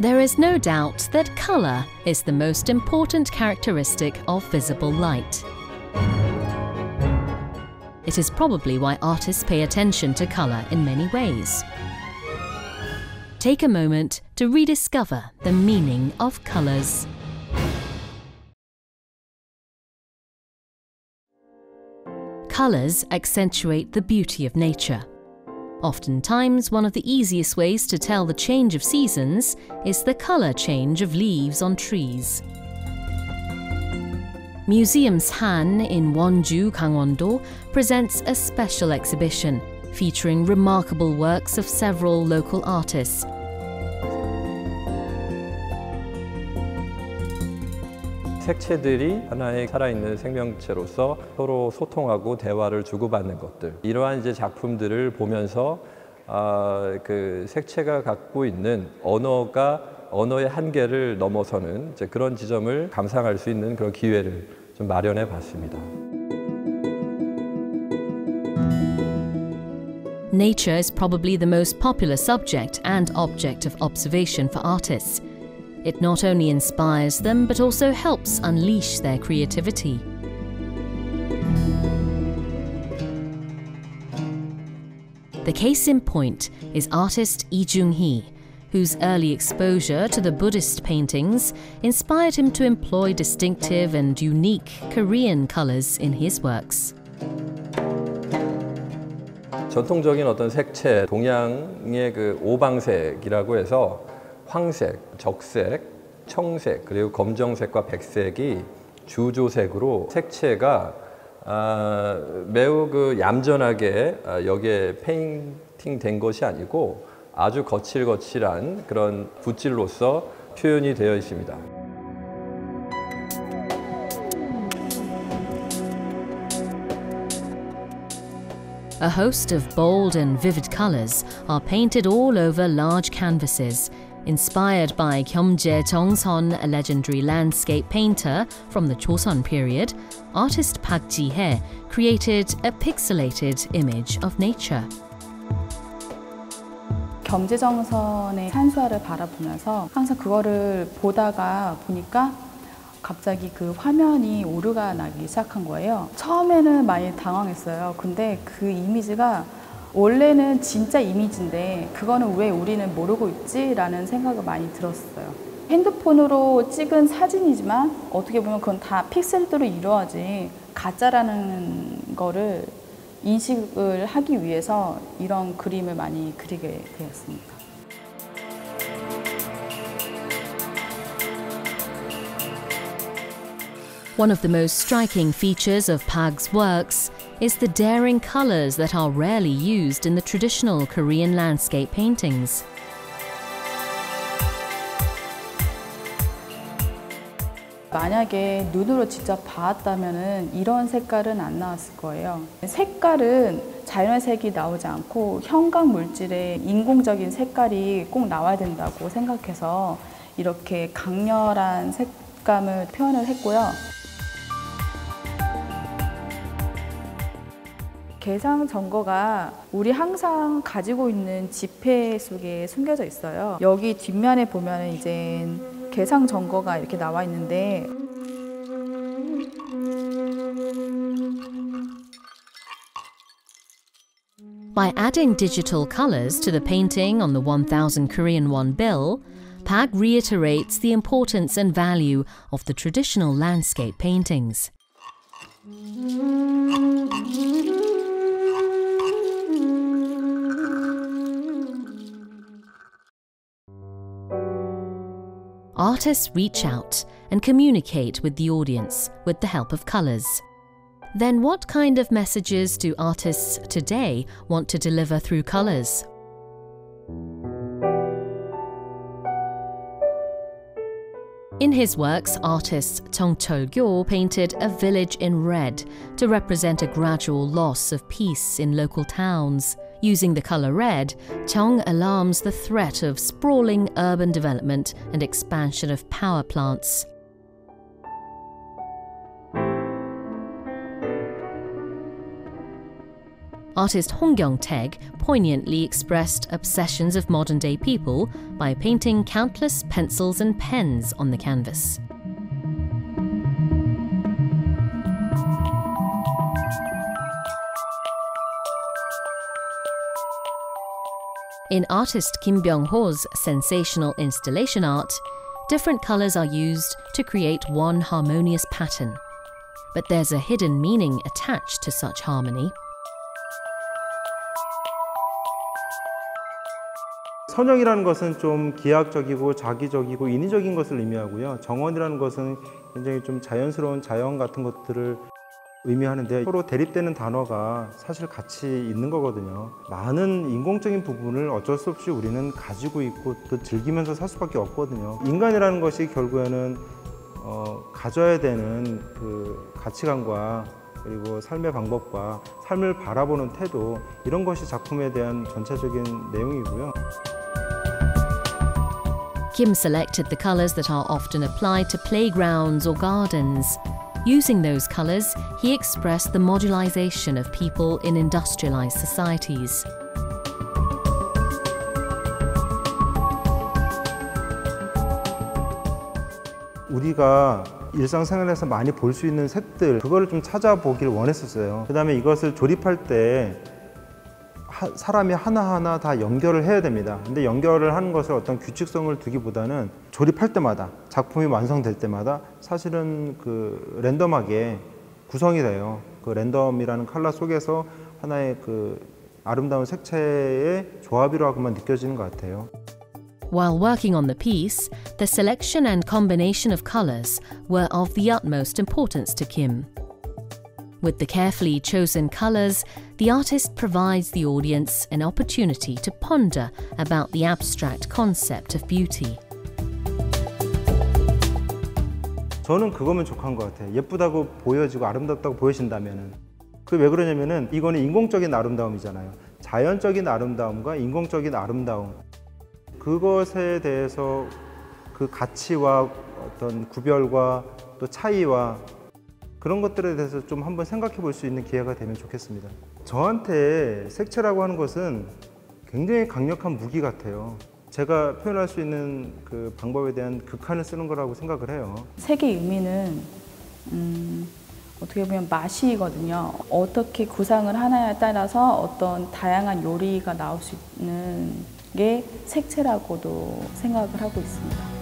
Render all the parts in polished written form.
There is no doubt that colour is the most important characteristic of visible light. It is probably why artists pay attention to colour in many ways. Take a moment to rediscover the meaning of colours. Colours accentuate the beauty of nature. Oftentimes, one of the easiest ways to tell the change of seasons is the colour change of leaves on trees. Museum Han in Wonju, Gangwon-do presents a special exhibition featuring remarkable works of several local artists. 색채들이 하나의 살아있는 생명체로서 서로 소통하고 대화를 주고받는 것들, 이러한 이제 작품들을 보면서 그 색채가 갖고 있는 언어의 한계를 넘어서는 이제 그런 지점을 감상할 수 있는 그런 기회를 좀 마련해 봤습니다. Nature is probably the most popular subject and object of observation for artists. It not only inspires them, but also helps unleash their creativity. The case in point is artist Lee Jung-hee, whose early exposure to the Buddhist paintings inspired him to employ distinctive and unique Korean colors in his works. 전통적인 어떤 색채, 동양의 그 오방색이라고 해서 황색, 적색, 청색, 그리고 검정색과 백색이 주조색으로 색채가 매우 그 얌전하게 여기에 페인팅 된 것이 아니고 아주 거칠거칠한 그런 붓질로서 표현이 되어 있습니다. A host of bold and vivid colors are painted all over large canvases. Inspired by Gyeomje Jongseon, a legendary landscape painter from the Joseon period, artist Park Ji-hye created a pixelated image of nature. 겸재정선의 산수화를 바라보면서 항상 그거를 보니까 갑자기 그 화면이 오류가 나기 시작한 거예요. 처음에는 많이 당황했어요. 근데 그 이미지가 원래는 진짜 이미지인데 그거는 왜 우리는 모르고 있지? 라는 생각을 많이 들었어요. 핸드폰으로 찍은 사진이지만 어떻게 보면 그건 다 픽셀대로 이루어진 가짜라는 거를 인식을 하기 위해서 이런 그림을 많이 그리게 되었습니다. One of the most striking features of Park's works is the daring colors that are rarely used in the traditional Korean landscape paintings. 만약에 눈으로 직접 봤다면 이런 색깔은 안 나왔을 거예요. 색깔은 자연의 색이 나오지 않고 형광 물질의 인공적인 색깔이 꼭 나와야 된다고 생각해서 이렇게 강렬한 색감을 표현을 했고요. 개상전거가 우리 항상 가지고 있는 지폐 속에 숨겨져 있어요. 여기 뒷면에 보면 이제 개상전거가 이렇게 나와 있는데 By adding digital colors to the painting on the 1,000 Korean won bill, Park reiterates the importance and value of the traditional landscape paintings. Artists reach out and communicate with the audience with the help of colors. Then what kind of messages do artists today want to deliver through colors? In his works, artist Chung Chol-gyo painted a village in red to represent a gradual loss of peace in local towns. Using the color red, Chung alarms the threat of sprawling urban development and expansion of power plants. Artist Hong Kyung-taek poignantly expressed obsessions of modern-day people by painting countless pencils and pens on the canvas. In artist Kim Byung-ho's sensational installation art, different colours are used to create one harmonious pattern. But there's a hidden meaning attached to such harmony. 선형이라는 것은 좀 기하학적이고 자기적이고 인위적인 것을 의미하고요. 정원이라는 것은 굉장히 좀 자연스러운 자연 같은 것들을 의미하는데 서로 대립되는 단어가 사실 같이 있는 거거든요. 많은 인공적인 부분을 어쩔 수 없이 우리는 가지고 있고 또 즐기면서 살 수밖에 없거든요. 인간이라는 것이 결국에는 가져야 되는 그 가치관과 그리고 삶의 방법과 삶을 바라보는 태도, 이런 것이 작품에 대한 전체적인 내용이고요. Kim selected the colours that are often applied to playgrounds or gardens. Using those colours, he expressed the modularization of people in industrialized societies. 우리가 일상생활에서 많이 볼 수 있는 색들, 그거를 좀 찾아보길 원했었어요. 그 다음에 이것을 조립할 때 사람이 하나하나 다 연결을 해야 됩니다. 근데 연결을 하는 것을 어떤 규칙성을 두기보다는 조립할 때마다, 작품이 완성될 때마다 사실은 그 랜덤하게 구성이 돼요. 그 랜덤이라는 컬러 속에서 하나의 그 아름다운 색채의 조합이라고만 느껴지는 것 같아요. While working on the piece, the selection and combination of colours were of the utmost importance to Kim. With the carefully chosen colours, the artist provides the audience an opportunity to ponder about the abstract concept of beauty. 저는 그거면 족한 것 같아요. 예쁘다고 보여지고 아름답다고 보여진다면은. 그게 왜 그러냐면은 이거는 인공적인 아름다움이잖아요. 자연적인 아름다움과 인공적인 아름다움. 그것에 대해서 그 가치와 어떤 구별과 또 차이와 그런 것들에 대해서 좀 한번 생각해 볼 수 있는 기회가 되면 좋겠습니다. 저한테 색채라고 하는 것은 굉장히 강력한 무기 같아요. 제가 표현할 수 있는 그 방법에 대한 극한을 쓰는 거라고 생각을 해요. 색의 의미는 어떻게 보면 맛이거든요. 어떻게 구상을 하냐에 따라서 어떤 다양한 요리가 나올 수 있는 게 색채라고도 생각을 하고 있습니다.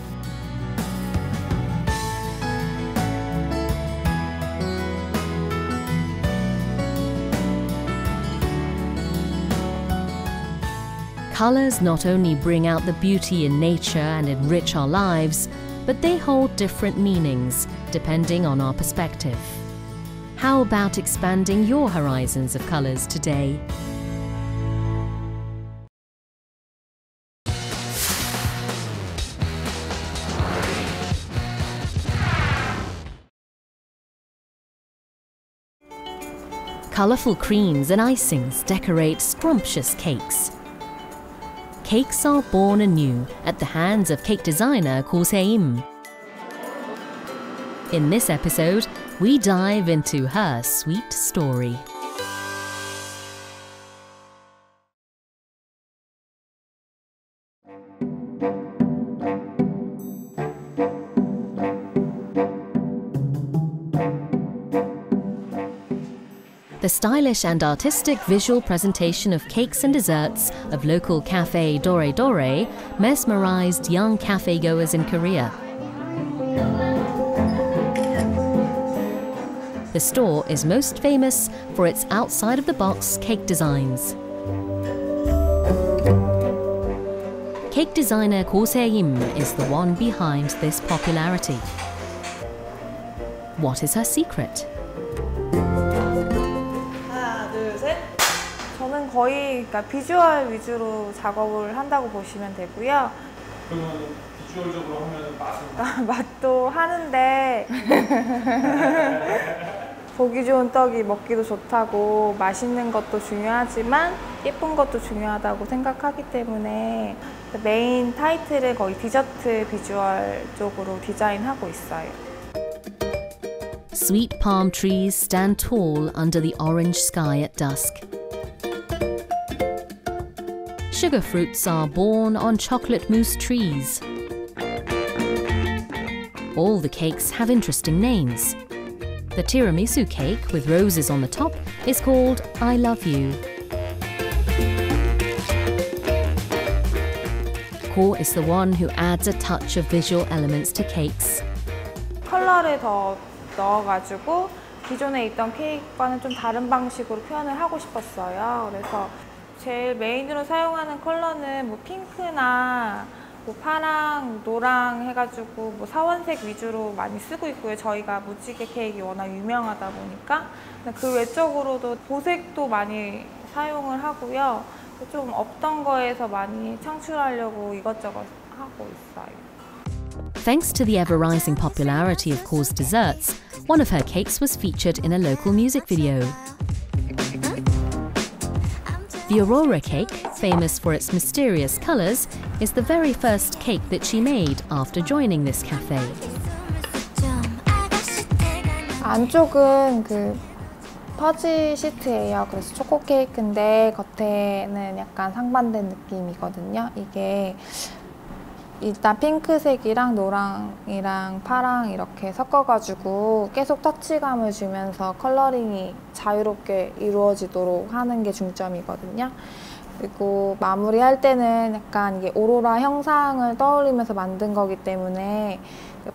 Colours not only bring out the beauty in nature and enrich our lives, but they hold different meanings depending on our perspective. How about expanding your horizons of colours today? Colourful creams and icings decorate scrumptious cakes. Cakes are born anew at the hands of cake designer Ko Se-im. In this episode, we dive into her sweet story. The stylish and artistic visual presentation of cakes and desserts of local cafe Dore Dore mesmerized young cafe goers in Korea. The store is most famous for its outside-of-the-box cake designs. Cake designer Ko Se-im is the one behind this popularity. What is her secret? 저는 거의 그러니까 비주얼 위주로 작업을 한다고 보시면 되고요. 그러면 비주얼적으로 하면 맛은? 맛도 하는데 보기 좋은 떡이 먹기도 좋다고 맛있는 것도 중요하지만 예쁜 것도 중요하다고 생각하기 때문에 메인 타이틀은 거의 디저트 비주얼 쪽으로 디자인하고 있어요. Sweet palm trees stand tall under the orange sky at dusk. sugar fruits are born on chocolate mousse trees. All the cakes have interesting names. The tiramisu cake with roses on the top is called I Love You. Ko is the one who adds a touch of visual elements to cakes. 컬러를 더 넣어가지고 기존에 있던 케이크와는 좀 다른 방식으로 표현을 하고 싶었어요. 그래서 제일 메인으로 사용하는 컬러는 뭐 핑크나 뭐 파랑, 노랑 해가지고 뭐 사원색 위주로 많이 쓰고 있고요. 저희가 무지개 케이크가 워낙 유명하다 보니까. 그 외적으로도 보색도 많이 사용을 하고요. 좀 없던 거에서 많이 창출하려고 이것저것 하고 있어요. Thanks to the ever-rising popularity of Ko's desserts, one of her cakes was featured in a local music video. The Aurora cake, famous for its mysterious colours, is the very first cake that she made after joining this cafe. 안쪽은 그 퍼지 시트예요. 그래서 초코 케이크인데 겉에는 약간 상반된 느낌이거든요. 이게 일단 핑크색이랑 노랑이랑 파랑 이렇게 섞어가지고 계속 터치감을 주면서 컬러링이 자유롭게 이루어지도록 하는 게 중점이거든요. 그리고 마무리할 때는 약간 이게 오로라 형상을 떠올리면서 만든 거기 때문에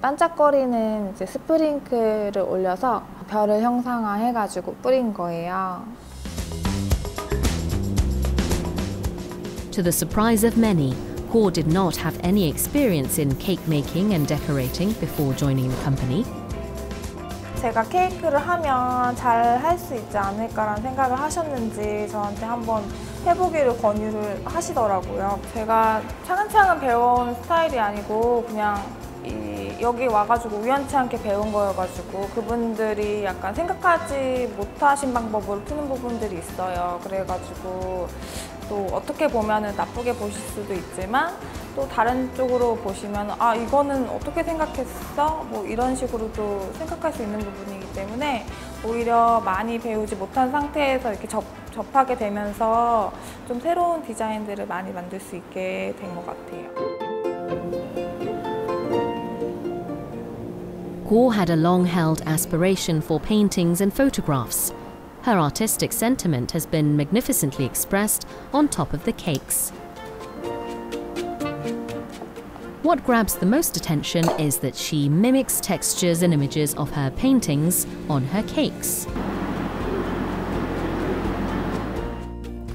반짝거리는 이제 스프링클을 올려서 별을 형상화해가지고 뿌린 거예요. To the surprise of many, Ko did not have any experience in cake making and decorating before joining the company. 제가 케이크를 하면 잘 할 수 있지 않을까라는 생각을 하셨는지 저한테 한번 해보기를 권유를 하시더라고요. 제가 차근차근 배워온 스타일이 아니고 그냥 여기 와가지고 우연치 않게 배운 거여가지고 그분들이 약간 생각하지 못하신 방법으로 푸는 부분들이 있어요. 그래가지고 또 어떻게 보면은 나쁘게 보실 수도 있지만 또 다른 쪽으로 보시면 아 이거는 어떻게 생각했어? 뭐 이런 식으로도 생각할 수 있는 부분이기 때문에 오히려 많이 배우지 못한 상태에서 이렇게 접하게 되면서 좀 새로운 디자인들을 많이 만들 수 있게 된 것 같아요. Ko had a long-held aspiration for paintings and photographs. Her artistic sentiment has been magnificently expressed on top of the cakes. What grabs the most attention is that she mimics textures and images of her paintings on her cakes.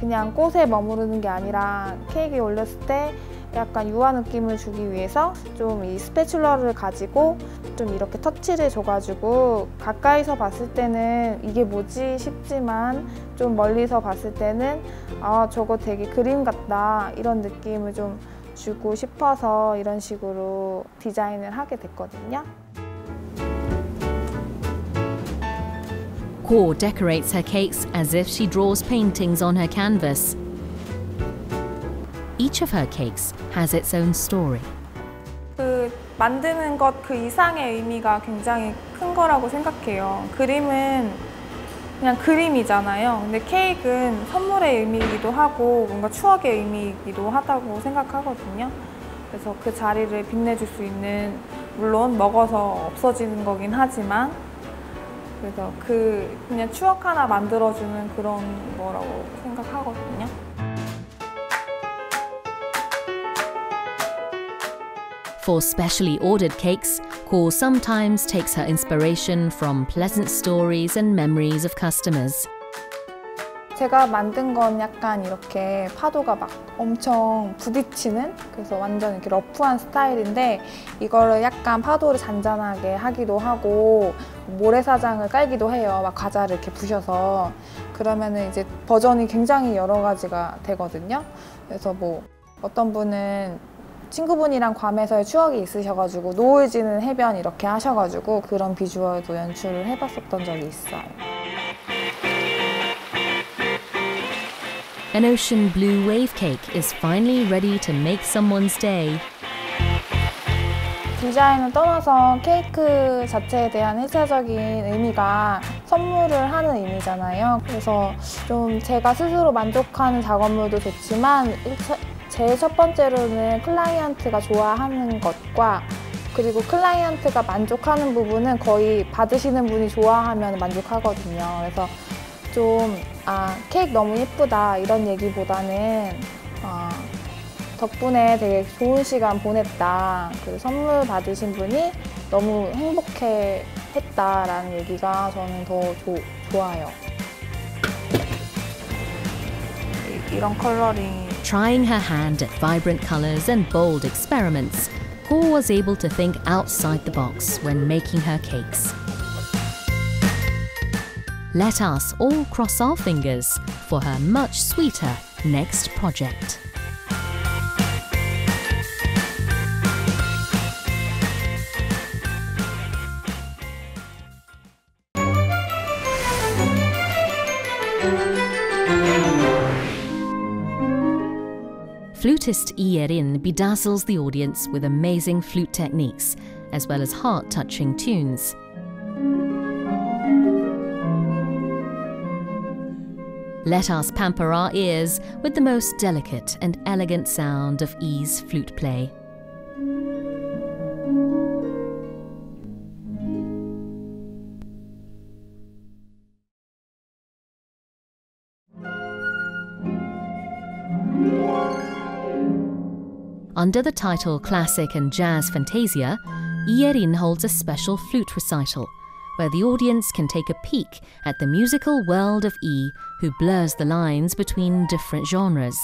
그냥 꽃에 머무르는 게 아니라 케이크에 올렸을 때 약간 유화 느낌을 주기 위해서 좀 이 스패츌러를 가지고 좀 이렇게 터치를 줘가지고 가까이서 봤을 때는 이게 뭐지 싶지만 좀 멀리서 봤을 때는 아 저거 되게 그림 같다 이런 느낌을 좀 주고 싶어서 이런 식으로 디자인을 하게 됐거든요. Ko decorates her cakes as if she draws paintings on her canvas. Each of her cakes has its own story. 그 만드는 것 그 이상의 의미가 굉장히 큰 거라고 생각해요. 그림은 그냥 그림이잖아요. 근데 케이크는 선물의 의미이기도 하고 뭔가 추억의 의미이기도 하다고 생각하거든요. 그래서 그 자리를 빛내줄 수 있는 물론 먹어서 없어지는 거긴 하지만 그래서 그냥 추억 하나 만들어주는 그런 거라고 생각하거든요. For specially ordered cakes, Ko sometimes takes her inspiration from pleasant stories and memories of customers. 제가 만든 건 약간 이렇게 파도가 막 엄청 부딪히는 그래서 완전 이렇게 러프한 스타일인데 이거를 약간 파도를 잔잔하게 하기도 하고 모래사장을 깔기도 해요. 막 과자를 이렇게 부셔서 그러면은 이제 버전이 굉장히 여러 가지가 되거든요. 그래서 뭐 어떤 분은 친구분이랑 괌에서의 추억이 있으셔가지고 노을 지는 해변 이렇게 하셔가지고 그런 비주얼도 연출을 해봤었던 적이 있어요. An ocean blue wave cake is finally ready to make someone's day. 디자인을 떠나서 케이크 자체에 대한 1차적인 의미가 선물을 하는 의미잖아요. 그래서 좀 제가 스스로 만족하는 작업물도 좋지만 제일 첫 번째로는 클라이언트가 좋아하는 것과 그리고 클라이언트가 만족하는 부분은 거의 받으시는 분이 좋아하면 만족하거든요. 그래서 좀 케이크 너무 예쁘다 이런 얘기보다는 덕분에 되게 좋은 시간 보냈다. 그리고 선물 받으신 분이 너무 행복해 했다라는 얘기가 저는 더 좋아요. 이런 컬러링. Trying her hand at vibrant colours and bold experiments, Ho was able to think outside the box when making her cakes. Let us all cross our fingers for her much sweeter next project. Flutist Lee Ye-rin bedazzles the audience with amazing flute techniques, as well as heart-touching tunes. Let us pamper our ears with the most delicate and elegant sound of Lee's flute play. Under the title Classic and Jazz Fantasia, Lee Ye-rin holds a special flute recital, where the audience can take a peek at the musical world of Lee, who blurs the lines between different genres.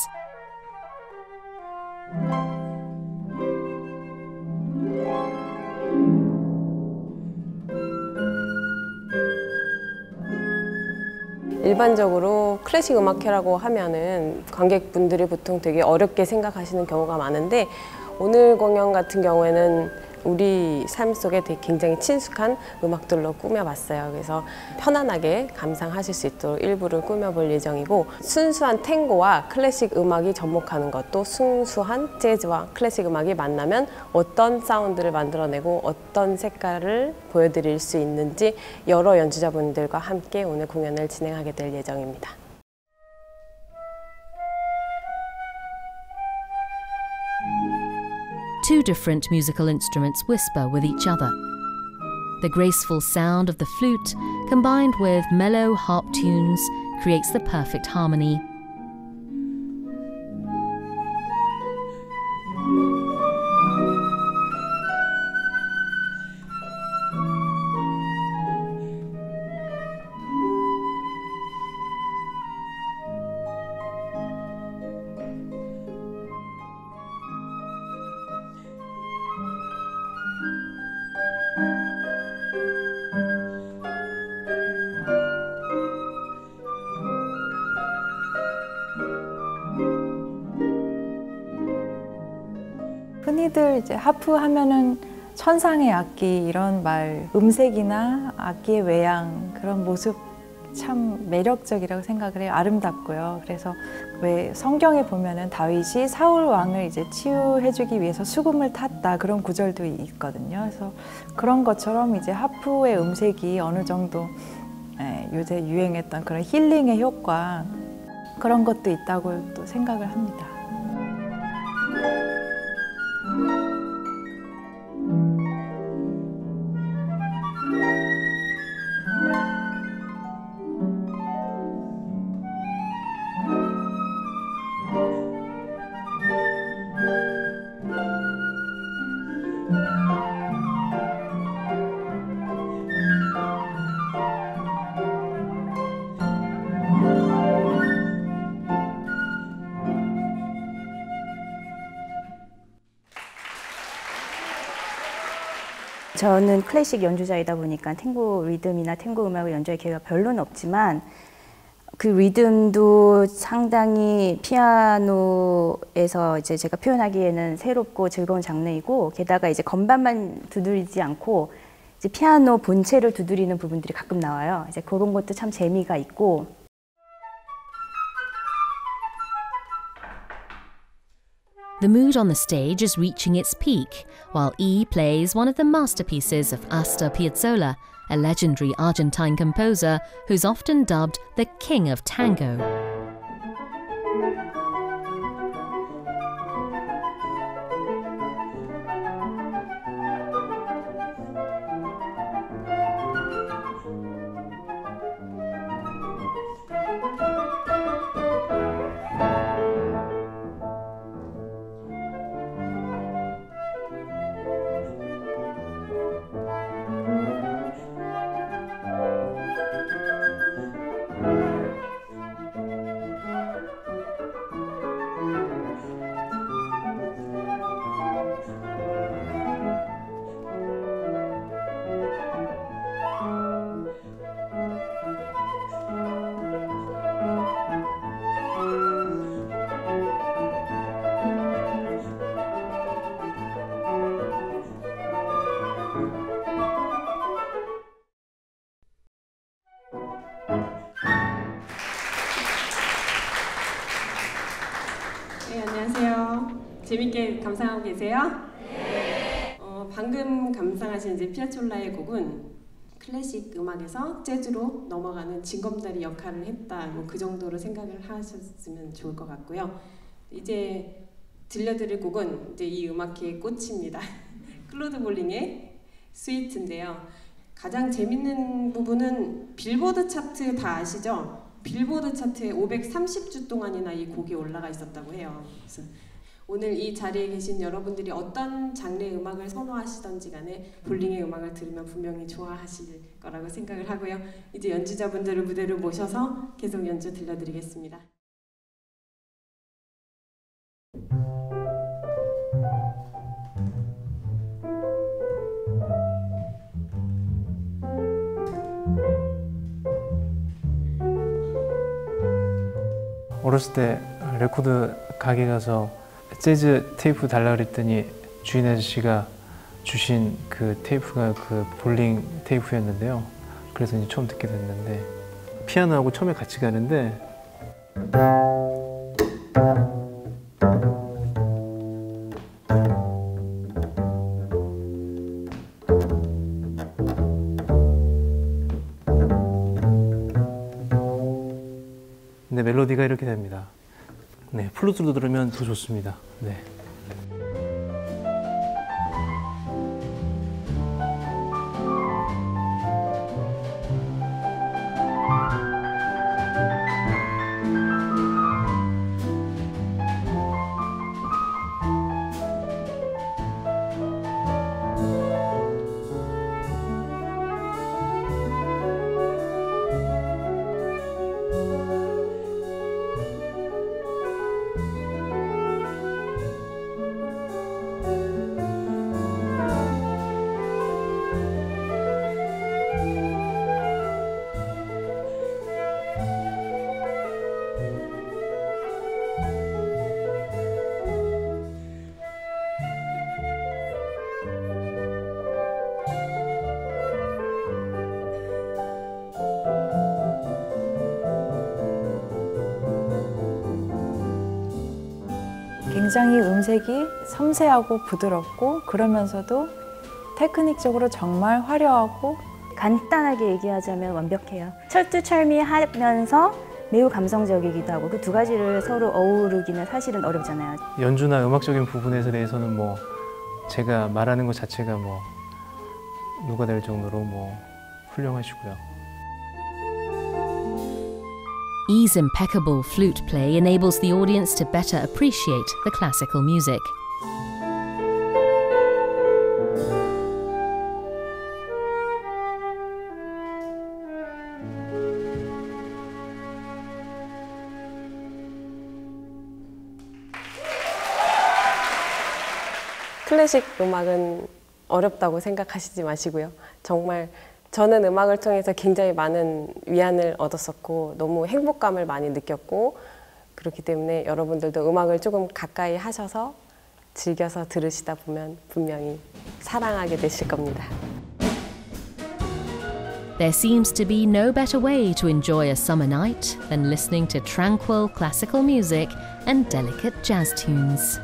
일반적으로 클래식 음악회라고 하면은 관객분들이 보통 되게 어렵게 생각하시는 경우가 많은데 오늘 공연 같은 경우에는 우리 삶 속에 되게 굉장히 친숙한 음악들로 꾸며봤어요. 그래서 편안하게 감상하실 수 있도록 일부를 꾸며볼 예정이고 순수한 탱고와 클래식 음악이 접목하는 것도 순수한 재즈와 클래식 음악이 만나면 어떤 사운드를 만들어내고 어떤 색깔을 보여드릴 수 있는지 여러 연주자분들과 함께 오늘 공연을 진행하게 될 예정입니다. Two different musical instruments whisper with each other. The graceful sound of the flute, combined with mellow harp tunes, creates the perfect harmony. 흔히들 이제 하프 하면은 천상의 악기 이런 말, 음색이나 악기의 외양 그런 모습 참 매력적이라고 생각을 해요. 아름답고요. 그래서 왜 성경에 보면은 다윗이 사울 왕을 이제 치유해주기 위해서 수금을 탔다 그런 구절도 있거든요. 그래서 그런 것처럼 이제 하프의 음색이 어느 정도 요새 유행했던 그런 힐링의 효과 그런 것도 있다고 또 생각을 합니다. 저는 클래식 연주자이다 보니까 탱고 리듬이나 탱고 음악을 연주할 기회가 별로는 없지만 그 리듬도 상당히 피아노에서 이제 제가 표현하기에는 새롭고 즐거운 장르이고 게다가 이제 건반만 두드리지 않고 이제 피아노 본체를 두드리는 부분들이 가끔 나와요. 이제 그런 것도 참 재미가 있고 The mood on the stage is reaching its peak, while E plays one of the masterpieces of Astor Piazzolla, a legendary Argentine composer who's often dubbed the King of Tango. 네, 안녕하세요. 재밌게 감상하고 계세요? 네. 방금 감상하신 이제 피아촐라의 곡은 클래식 음악에서 재즈로 넘어가는 징검다리 역할을 했다. 뭐 그 정도로 생각을 하셨으면 좋을 것 같고요. 이제 들려드릴 곡은 이제 이 음악회의 꽃입니다. 클로드 볼링의 스위트인데요. 가장 재밌는 부분은 빌보드 차트 다 아시죠? 빌보드 차트에 530주 동안이나 이 곡이 올라가 있었다고 해요. 그래서 오늘 이 자리에 계신 여러분들이 어떤 장르의 음악을 선호하시던지 간에 볼링의 음악을 들으면 분명히 좋아하실 거라고 생각을 하고요. 이제 연주자분들을 무대로 모셔서 계속 연주 들려드리겠습니다. 어렸을 때 레코드 가게 가서 재즈 테이프 달라 그랬더니 주인 아저씨가 주신 그 테이프가 그 볼링 테이프였는데요. 그래서 이제 처음 듣게 됐는데 피아노하고 처음에 같이 가는데 네, 멜로디가 이렇게 됩니다. 네, 플루트로 들으면 더 좋습니다. 네. 굉장히 음색이 섬세하고 부드럽고 그러면서도 테크닉적으로 정말 화려하고 간단하게 얘기하자면 완벽해요. 철두철미하면서 매우 감성적이기도 하고 그 두 가지를 서로 어우르기는 사실은 어렵잖아요. 연주나 음악적인 부분에 대해서는 뭐 제가 말하는 것 자체가 뭐 누가 될 정도로 뭐 훌륭하시고요. E's impeccable flute play enables the audience to better appreciate the classical music. 클래식 음악은 어렵다고 생각하시지 마시고요. 정말 저는 음악을 통해서 굉장히 많은 위안을 얻었었고 너무 행복감을 많이 느꼈고 그렇기 때문에 여러분들도 음악을 조금 가까이 하셔서 즐겨서 들으시다 보면 분명히 사랑하게 되실 겁니다. There seems to be no better way to enjoy a summer night than listening to tranquil classical music and delicate jazz tunes.